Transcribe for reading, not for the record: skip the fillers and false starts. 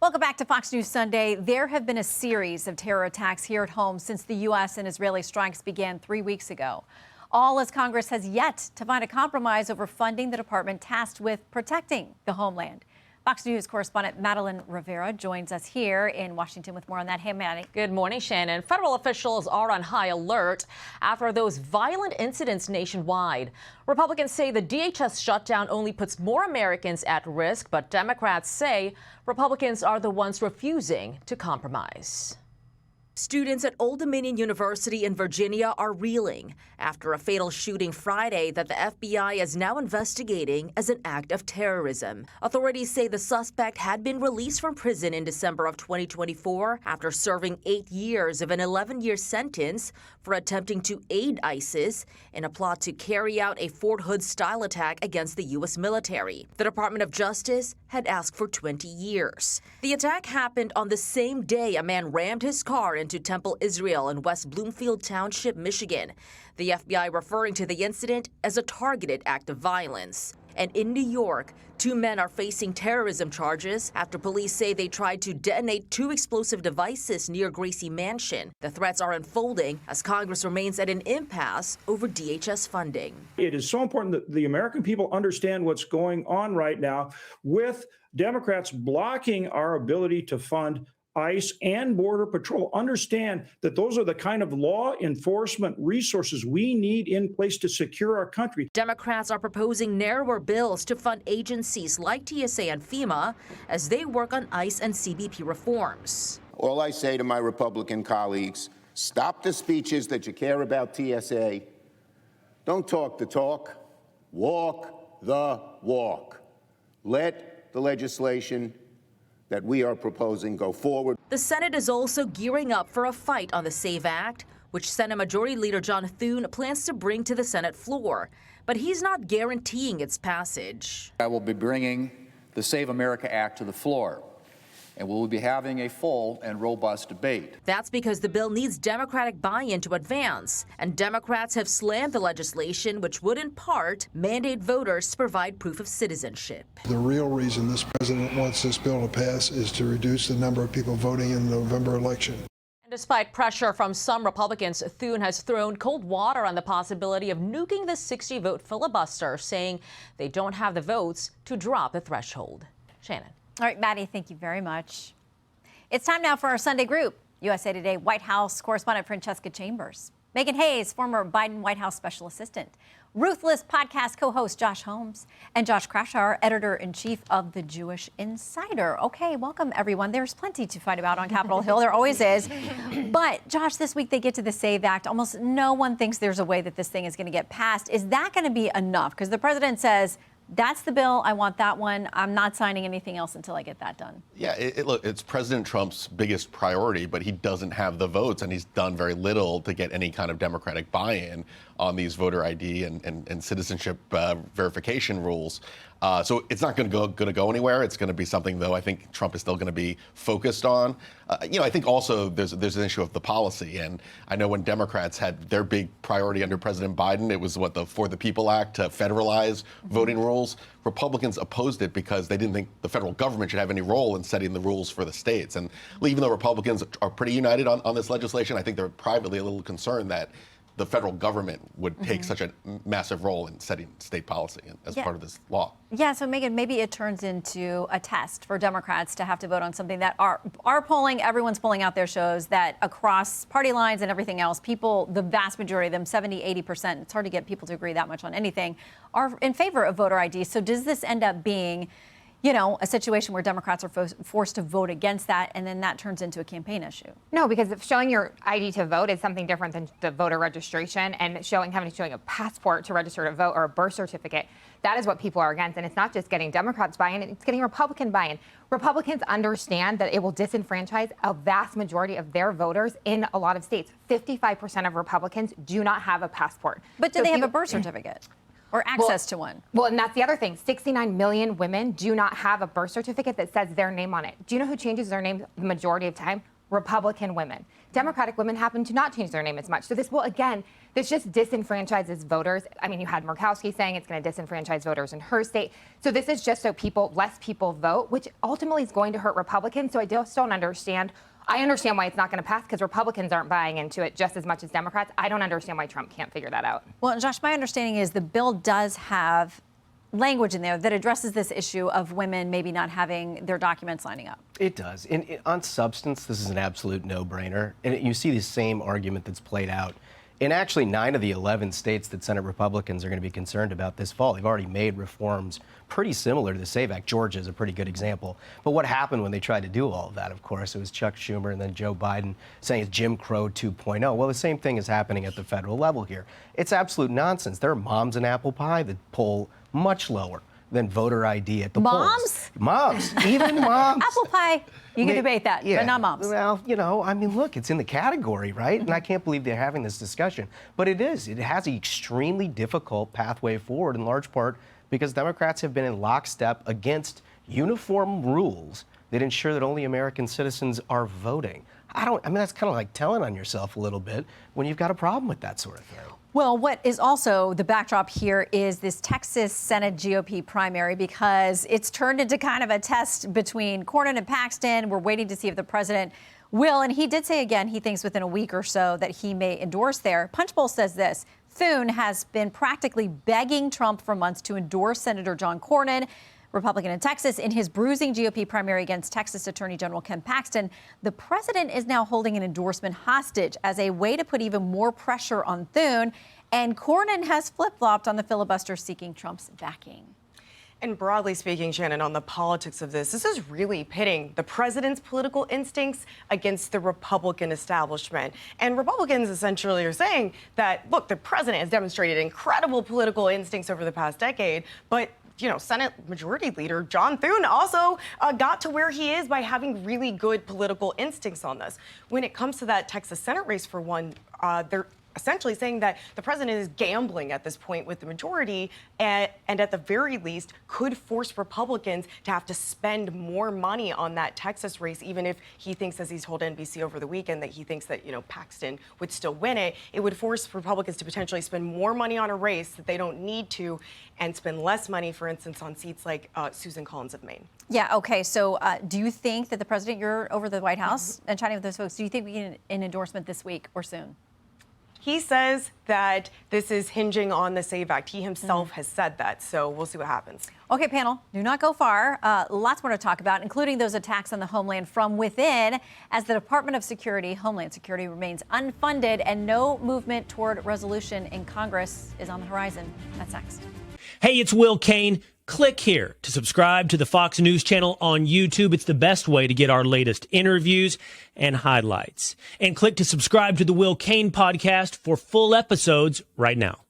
Welcome back to Fox News Sunday. There have been a series of terror attacks here at home since the U.S. and Israeli strikes began 3 weeks ago. All as Congress has yet to find a compromise over funding the department tasked with protecting the homeland. Fox News correspondent Madeline Rivera joins us here in Washington with more on that. Hey, Maddie. Good morning, Shannon. Federal officials are on high alert after those violent incidents nationwide. Republicans say the DHS shutdown only puts more Americans at risk, but Democrats say Republicans are the ones refusing to compromise. Students at Old Dominion University in Virginia are reeling after a fatal shooting Friday that the FBI is now investigating as an act of terrorism. Authorities say the suspect had been released from prison in December of 2024 after serving 8 years of an 11-year sentence for attempting to aid ISIS in a plot to carry out a Fort Hood-style attack against the U.S. military. The Department of Justice had asked for 20 years. The attack happened on the same day a man rammed his car into Temple, Israel in West Bloomfield Township, Michigan. The FBI referring to the incident as a targeted act of violence. And in New York, 2 men are facing terrorism charges after police say they tried to detonate 2 explosive devices near Gracie Mansion. The threats are unfolding as Congress remains at an impasse over DHS funding. It is so important that the American people understand what's going on right now with Democrats blocking our ability to fund ICE and Border Patrol. Understand that those are the kind of law enforcement resources we need in place to secure our country. Democrats are proposing narrower bills to fund agencies like TSA and FEMA as they work on ICE and CBP reforms. All I say to my Republican colleagues, stop the speeches that you care about TSA. Don't talk the talk. Walk the walk. Let the legislation that we are proposing go forward. The Senate is also gearing up for a fight on the SAVE Act, which Senate Majority Leader John Thune plans to bring to the Senate floor. But he's not guaranteeing its passage. I will be bringing the Save America Act to the floor, and we will be having a full and robust debate. That's because the bill needs Democratic buy-in to advance, and Democrats have slammed the legislation, which would in part mandate voters to provide proof of citizenship. The real reason this president wants this bill to pass is to reduce the number of people voting in the November election. And despite pressure from some Republicans, Thune has thrown cold water on the possibility of nuking the 60-vote filibuster, saying they don't have the votes to drop the threshold. Shannon. All right, Maddie, thank you very much. It's time now for our Sunday group. USA Today White House correspondent Francesca Chambers, Megan Hayes, former Biden White House special assistant, Ruthless podcast co-host Josh Holmes, and Josh Krashar, editor-in-chief of The Jewish Insider. Okay, welcome, everyone. There's plenty to fight about on Capitol Hill. There always is. But, Josh, this week they get to the SAVE Act. Almost no one thinks there's a way that this thing is going to get passed. Is that going to be enough? Because the president says, that's the bill. I want that one. I'm not signing anything else until I get that done. Yeah, look, it's President Trump's biggest priority, but he doesn't have the votes, and he's done very little to get any kind of Democratic buy-in on these voter ID and citizenship verification rules. So it's not going to go anywhere. It's going to be something, though, I think Trump is still going to be focused on. I think also there's an issue of the policy. And I know when Democrats had their big priority under President Biden, it was the For the People Act to federalize voting rules. Republicans opposed it because they didn't think the federal government should have any role in setting the rules for the states. And even though Republicans are pretty united on this legislation, I think they're privately a little concerned that the federal government would take such a massive role in setting state policy as part of this law. Yeah, so Megan, maybe it turns into a test for Democrats to have to vote on something that our polling, everyone's polling out there shows that across party lines and everything else, people, the vast majority of them, 70, 80%, it's hard to get people to agree that much on anything, are in favor of voter ID. So does this end up being, a situation where Democrats are forced to vote against that, and then that turns into a campaign issue? No, because showing your ID to vote is something different than the voter registration, and having a passport to register to vote or a birth certificate. That is what people are against, and it's not just getting Democrats buy-in, it's getting Republican buy-in. Republicans understand that it will disenfranchise a vast majority of their voters in a lot of states. 55% of Republicans do not have a passport. But do they have a birth certificate? Or access to one. Well, and that's the other thing. 69 million women do not have a birth certificate that says their name on it. Do you know who changes their name the majority of time? Republican women. Democratic women happen to not change their name as much. So this will, again, this just disenfranchises voters. I mean, you had Murkowski saying it's going to disenfranchise voters in her state. So this is just so less people vote, which ultimately is going to hurt Republicans. So I just don't understand. I understand why it's not going to pass because Republicans aren't buying into it just as much as Democrats. I don't understand why Trump can't figure that out. Well, Josh, my understanding is the bill does have language in there that addresses this issue of women maybe not having their documents lining up. It does. On substance, this is an absolute no-brainer. And you see the same argument that's played out in actually 9 of the 11 states that Senate Republicans are going to be concerned about this fall. They've already made reforms pretty similar to the SAVE Act. Georgia is a pretty good example. But what happened when they tried to do all of that, of course, it was Chuck Schumer and then Joe Biden saying it's Jim Crow 2.0. Well, the same thing is happening at the federal level here. It's absolute nonsense. There are moms in apple pie that poll much lower than voter ID at the polls. Moms? Even moms. Apple pie, you can debate that, but not moms. Well, I mean, look, it's in the category, right? And I can't believe they're having this discussion. But it is. It has an extremely difficult pathway forward, in large part because Democrats have been in lockstep against uniform rules that ensure that only American citizens are voting. I mean, that's kind of like telling on yourself a little bit when you've got a problem with that sort of thing. Well, what is also the backdrop here is this Texas Senate GOP primary, because it's turned into kind of a test between Cornyn and Paxton. We're waiting to see if the president will. And he did say again, he thinks within a week or so that he may endorse there. Punchbowl says this: Thune has been practically begging Trump for months to endorse Senator John Cornyn, Republican in Texas, in his bruising GOP primary against Texas Attorney General Ken Paxton. The president is now holding an endorsement hostage as a way to put even more pressure on Thune. And Cornyn has flip-flopped on the filibuster, seeking Trump's backing. And broadly speaking, Shannon, on the politics of this is really pitting the president's political instincts against the Republican establishment. And Republicans essentially are saying that, look, the president has demonstrated incredible political instincts over the past decade, but Senate Majority Leader John Thune also got to where he is by having really good political instincts on this. When it comes to that Texas Senate race, for one, they're essentially saying that the president is gambling at this point with the majority and at the very least could force Republicans to have to spend more money on that Texas race, even if he thinks, as he's told NBC over the weekend, that he thinks that, Paxton would still win it. It would force Republicans to potentially spend more money on a race that they don't need to and spend less money, for instance, on seats like Susan Collins of Maine. Yeah, okay. So do you think that the president, you're over the White House and chatting with those folks, do you think we get an endorsement this week or soon? He says that this is hinging on the SAVE Act. He himself has said that, so we'll see what happens. Okay, panel, do not go far. Lots more to talk about, including those attacks on the homeland from within, as the Department of Homeland Security remains unfunded and no movement toward resolution in Congress is on the horizon. That's next. Hey, it's Will Kane. Click here to subscribe to the Fox News channel on YouTube. It's the best way to get our latest interviews and highlights. And click to subscribe to the Will Kane podcast for full episodes right now.